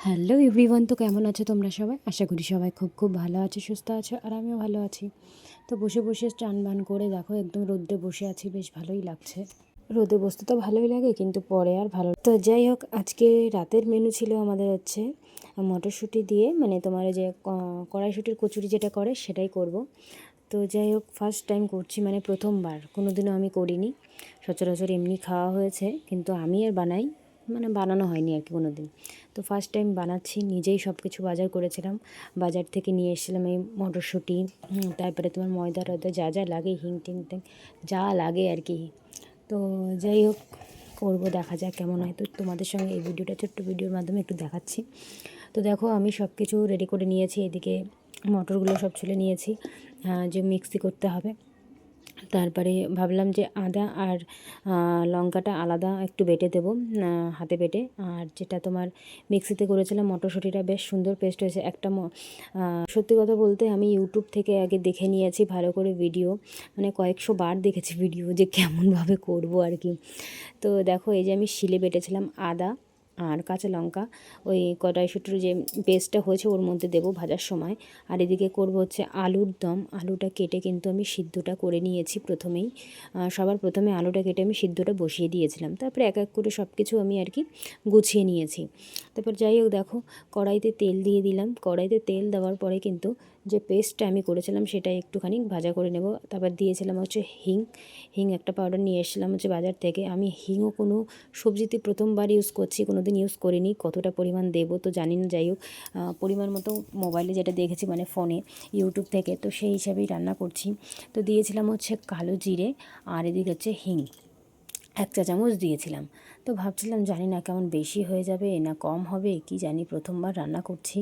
Hello everyone, তো কেমন আছো তোমরা সবাই? আশা করি সবাই খুব খুব ভালো আছো, সুস্থ আছো, আর আমিও ভালো আছি। তো বসে বসে চান বান করে দেখো একদম রোদে বসে আছি, বেশ ভালোই লাগছে। রোদে বসতে তো ভালোই লাগে, কিন্তু পরে আর ভালো। তো যাই হোক, আজকে রাতের মেনু ছিল আমাদের হচ্ছে মটরশুঁটি দিয়ে, মানে তোমার ওই যে কড়াইশুঁটির কচুরি যেটা করে সেটাই করব। তো যাই হোক, ফার্স্ট টাইম করছি, মানে প্রথমবার, কোনো দিনও আমি করিনি। সচরাচর এমনি খাওয়া হয়েছে, কিন্তু আমি আর বানাই, মানে বানানো হয়নি আর কি কোনো দিন। তো ফার্স্ট টাইম বানাচ্ছি, নিজেই সব কিছু বাজার করেছিলাম। বাজার থেকে নিয়ে এসেছিলাম এই মটরশুঁটি, তারপরে তোমার ময়দা টয়দা যা যা লাগে, হিং টিং টিং যা লাগে আর কি। তো যাই হোক, করবো, দেখা যাক কেমন হয়। তো তোমাদের সঙ্গে এই ভিডিওটা, ছোট্ট ভিডিওর মাধ্যমে একটু দেখাচ্ছি। তো দেখো, আমি সব কিছু রেডি করে নিয়েছি, এদিকে মটরগুলো সব ছুলে নিয়েছি, যে মিক্সি করতে হবে। তারপরে ভাবলাম যে আদা আর লঙ্কাটা আলাদা একটু বেটে দেবো, হাতে বেটে। আর যেটা তোমার মিক্সিতে করেছিলাম মটরশুঁটিটা বেশ সুন্দর পেস্ট হয়েছে। সত্যি কথা বলতে, আমি ইউটিউব থেকে আগে দেখে নিয়েছি ভালো করে ভিডিও, মানে কয়েকশো বার দেখেছি ভিডিও, যে কেমনভাবে করব আর কি। তো দেখো, এই যে আমি শিলে বেটেছিলাম আদা আর কাঁচা লঙ্কা, ওই কড়াইশুঁটির যে পেস্টটা হয়েছে ওর মধ্যে দেবো ভাজার সময়। আর এদিকে করব হচ্ছে আলুর দম। আলুটা কেটে কিন্তু আমি সিদ্ধটা করে নিয়েছি প্রথমেই। সবার প্রথমে আলুটা কেটে আমি সিদ্ধটা বসিয়ে দিয়েছিলাম, তারপরে এক এক করে সব কিছু আমি আর কি গুছিয়ে নিয়েছি। তারপর যাই হোক, দেখো, কড়াইতে তেল দিয়ে দিলাম। কড়াইতে তেল দেওয়ার পরে কিন্তু যে পেস্টটা আমি করেছিলাম সেটা একটুখানি ভাজা করে নেব। তারপর দিয়েছিলাম হচ্ছে হিং। একটা পাউডার নিয়ে এসেছিলাম হচ্ছে বাজার থেকে। আমি হিংও কোনো সবজিতে প্রথমবার ইউজ করছি, কোনো দিন ইউজ করিনি। কতটা পরিমাণ দেবো তো জানি না, যাই হোক, পরিমাণ মতো মোবাইলে যেটা দেখেছি, মানে ফোনে, ইউটিউব থেকে, তো সেই হিসাবেই রান্না করছি। তো দিয়েছিলাম হচ্ছে কালো জিরে, আর এদিকে হচ্ছে হিং 1 চা চামচ দিয়েছিলাম। তো ভাবছিলাম, জানি না কেমন বেশি হয়ে যাবে না কম হবে, কি জানি, প্রথমবার রান্না করছি।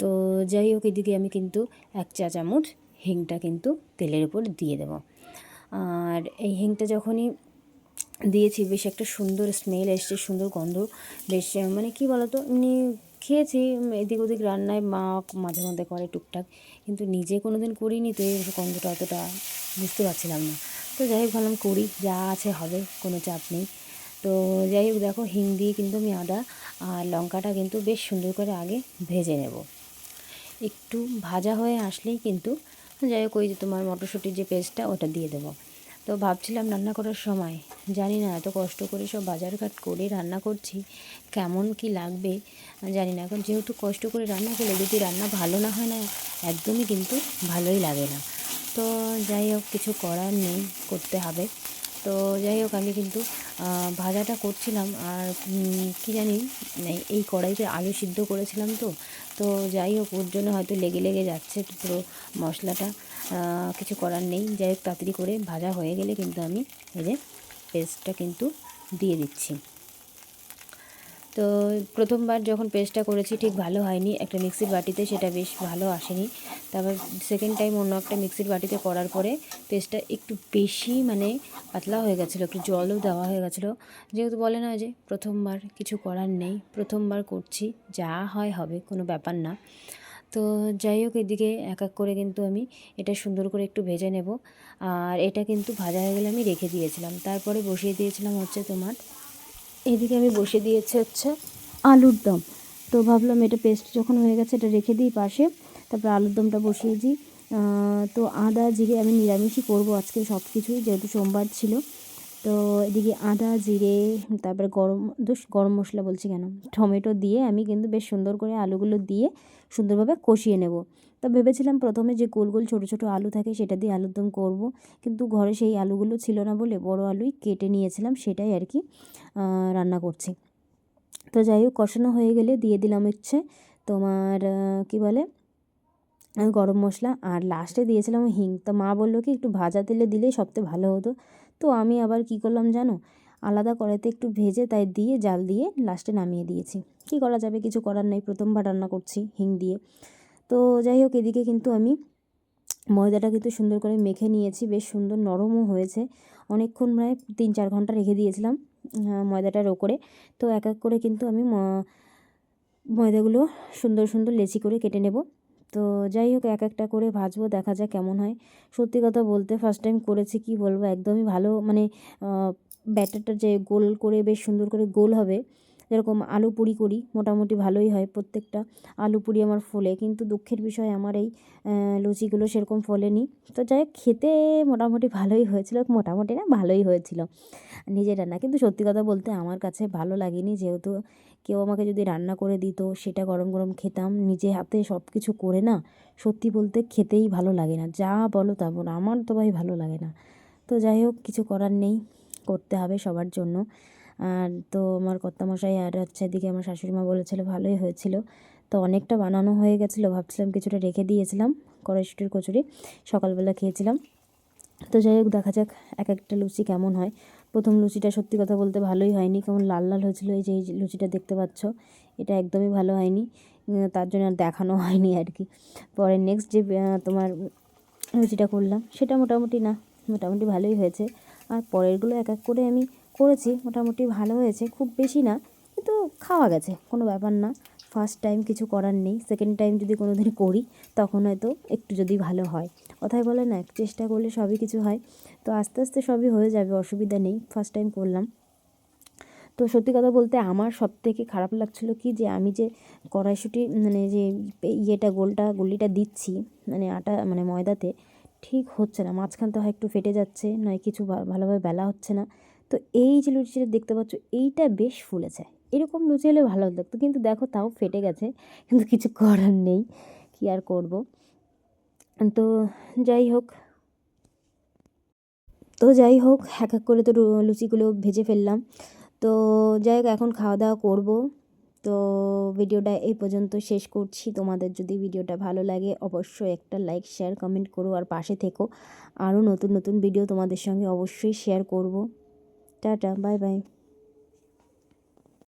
তো যাই হোক, এদিকে আমি কিন্তু 1 চা চামচ হিংটা কিন্তু তেলের উপর দিয়ে দেবো। আর এই হিংটা যখনই দিয়েছি, বেশ একটা সুন্দর স্মেল এসছে, সুন্দর গন্ধ। বেশ, মানে কি বলতো, এমনি খেয়েছি এদিক ওদিক রান্নায়, মা মাঝে মধ্যে করে টুকটাক, কিন্তু নিজে কোনো দিন করিনি, তো এই গন্ধটা অতটা বুঝতে পারছিলাম না। তো যাই হোক, ভাবলাম করি, যা আছে হবে, কোনো চাপ নেই। তো যাই হোক, দেখো, হিং দিয়ে কিন্তু আমি আদা আর লঙ্কাটা কিন্তু বেশ সুন্দর করে আগে ভেজে নেব। একটু ভাজা হয়ে আসলেই কিন্তু, যাই হোক, ওই যে তোমার মটরশুঁটির যে পেস্টটা ওটা দিয়ে দেবো। তো ভাবছিলাম রান্না করার সময়, জানি না এত কষ্ট করে সব বাজারঘাট করে রান্না করছি, কেমন কি লাগবে জানি না। এখন যেহেতু কষ্ট করে রান্না করলে যদি রান্না ভালো না হয় না, একদমই কিন্তু ভালোই লাগে না। তো যাই হোক, কিছু করার নেই, করতে হবে। তো যাই হোক, আমি কিন্তু ভাজাটা করছিলাম, আর কি জানি, এই কড়াইতে আলু সিদ্ধ করেছিলাম, তো তো যাই হোক, ওর জন্য হয়তো লেগে লেগে যাচ্ছে পুরো মশলাটা। কিছু করার নেই, যাই হোক, তাড়াতাড়ি করে ভাজা হয়ে গেলে কিন্তু আমি এই যে পেস্টটা কিন্তু দিয়ে দিচ্ছি। তো প্রথমবার যখন পেস্টটা করেছি ঠিক ভালো হয়নি, একটা মিক্সির বাটিতে সেটা বেশ ভালো আসেনি। তারপর সেকেন্ড টাইম অন্য একটা মিক্সির বাটিতে করার পরে পেস্টটা একটু বেশি, মানে পাতলা হয়ে গেছিলো, একটু জলও দেওয়া হয়ে গেছিলো। যেহেতু বলে না যে প্রথমবার কিছু করার নেই, প্রথমবার করছি, যা হয় হবে, কোনো ব্যাপার না। তো যাই হোক, এদিকে এক এক করে কিন্তু আমি এটা সুন্দর করে একটু ভেজে নেব। আর এটা কিন্তু ভাজা হয়ে গেলে আমি রেখে দিয়েছিলাম। তারপরে বসিয়ে দিয়েছিলাম হচ্ছে তোমার, এদিকে আমি বসিয়ে দিয়েছি হচ্ছে আলুর দম। তো ভাবলাম এটা পেস্ট যখন হয়ে গেছে এটা রেখে দিই পাশে, তারপর আলুর দমটা বসিয়ে দিই। তো আদা জিরে, আমি নিরামিষই করবো আজকে সব কিছুই, যেহেতু সোমবার ছিল। তো এদিকে আদা জিরে, তারপরে গরম মশলা বলছি কেন, টমেটো দিয়ে আমি কিন্তু বেশ সুন্দর করে আলুগুলো দিয়ে সুন্দরভাবে কষিয়ে নেব। তো ভেবেছিলাম প্রথমে যে গোল গোল ছোটো ছোটো আলু থাকে সেটা দিয়ে আলুর দম করব, কিন্তু ঘরে সেই আলুগুলো ছিল না বলে বড় আলুই কেটে নিয়েছিলাম, সেটাই আর কি রান্না করছি। তো যাই হোক, কষানো হয়ে গেলে দিয়ে দিলাম হচ্ছে তোমার কি বলে, গরম মশলা, আর লাস্টে দিয়েছিলাম হিং। তো মা বললো কি একটু ভাজা তেলে দিলেই সবথেকে ভালো হতো। তো আমি আবার কি করলাম জানো, আলাদা কড়াইতে একটু ভেজে তাই দিয়ে জাল দিয়ে লাস্টে নামিয়ে দিয়েছি। কি করা যাবে, কিছু করার নেই, প্রথমবার রান্না করছি হিং দিয়ে। তো যাই হোক, এদিকে কিন্তু আমি ময়দাটা কিন্তু সুন্দর করে মেখে নিয়েছি, বেশ সুন্দর নরমও হয়েছে। অনেকক্ষণ, প্রায় 3-4 ঘন্টা রেখে দিয়েছিলাম ময়দাটার ওপরে। তো এক এক করে কিন্তু আমি ময়দাগুলো সুন্দর সুন্দর লেচি করে কেটে নেব। তো যাই হোক, এক একটা করে ভাজবো, দেখা যাক কেমন হয়। সত্যি কথা বলতে ফার্স্ট টাইম করেছি, কি বলবো, একদমই ভালো, মানে ব্যাটারটা যে গোল করে বেশ সুন্দর করে গোল হবে, যেরকম আলু পুরি করি মোটামুটি ভালোই হয় প্রত্যেকটা আলু পুরি আমার ফোলে, কিন্তু দুঃখের বিষয় আমার এই লুচিগুলো সেরকম ফোলেনি। তো যাই হোক খেতে মোটামুটি ভালোই হয়েছিল, মোটামুটি না ভালোই হয়েছিল নিজের রান্না। কিন্তু সত্যি কথা বলতে আমার কাছে ভালো লাগেনি, যেহেতু কেউ আমাকে যদি রান্না করে দিত সেটা গরম গরম খেতাম, নিজে হাতে সব কিছু করে না, সত্যি বলতে খেতেই ভালো লাগে না, যা বলো তা বলো, আমার তো ভাই ভালো লাগে না। তো যাই হোক কিছু করার নেই, করতে হবে সবার জন্য। আর তো আমার কর্তামশাই আর হচ্ছে এদিকে আমার শাশুড়ি মা বলেছিল ভালোই হয়েছিল। তো অনেকটা বানানো হয়ে গেছিলো, ভাবছিলাম কিছুটা রেখে দিয়েছিলাম, কড়াইশুঁটির কচুরি সকালবেলা খেয়েছিলাম। তো যাই হোক দেখা যাক এক একটা লুচি কেমন হয়। প্রথম লুচিটা সত্যি কথা বলতে ভালোই হয়নি, কেমন লাল লাল হয়েছিল। এই যে লুচিটা দেখতে পাচ্ছ, এটা একদমই ভালো হয়নি, তার জন্য আর দেখানো হয়নি আর কি। পরে নেক্সট যে তোমার লুচিটা করলাম সেটা মোটামুটি না, মোটামুটি ভালোই হয়েছে। আর পরেরগুলো এক এক করে আমি করেছি, মোটামুটি ভালো হয়েছে, খুব বেশি না, কিন্তু খাওয়া গেছে, কোনো ব্যাপার না। ফার্স্ট টাইম কিছু করার নেই, সেকেন্ড টাইম যদি কোনো দিন করি তখন হয়তো একটু যদি ভালো হয়। কথায় বলে না, চেষ্টা করলে সবই কিছু হয়। তো আস্তে আস্তে সবই হয়ে যাবে, অসুবিধা নেই। ফার্স্ট টাইম করলাম। তো সত্যি কথা বলতে আমার সবথেকে খারাপ লাগছিলো কি, যে আমি যে কড়াইশুঁটি মানে যে গুলিটা দিচ্ছি মানে আটা মানে ময়দাতে, ঠিক হচ্ছে না, মাঝখানতে হয় একটু ফেটে যাচ্ছে, নয় কিছু ভালোভাবে বেলা হচ্ছে না। তো এই যে লুচিটা দেখতে পাচ্ছ, এইটা বেশ ফুলেছে, এরকম লুচি হলে ভালো লাগতো, কিন্তু দেখো তাও ফেটে গেছে, কিন্তু কিছু করার নেই, কী আর করব। তো যাই হোক যাই হোক এক এক করে তো লুচিগুলো ভেজে ফেললাম। তো যাই হোক এখন খাওয়া দাওয়া করবো। তো ভিডিওটা এই পর্যন্ত শেষ করছি। তোমাদের যদি ভিডিওটা ভালো লাগে অবশ্যই একটা লাইক শেয়ার কমেন্ট করো, আর পাশে থেকো, আরও নতুন নতুন ভিডিও তোমাদের সঙ্গে অবশ্যই শেয়ার করব। Tata, bye bye.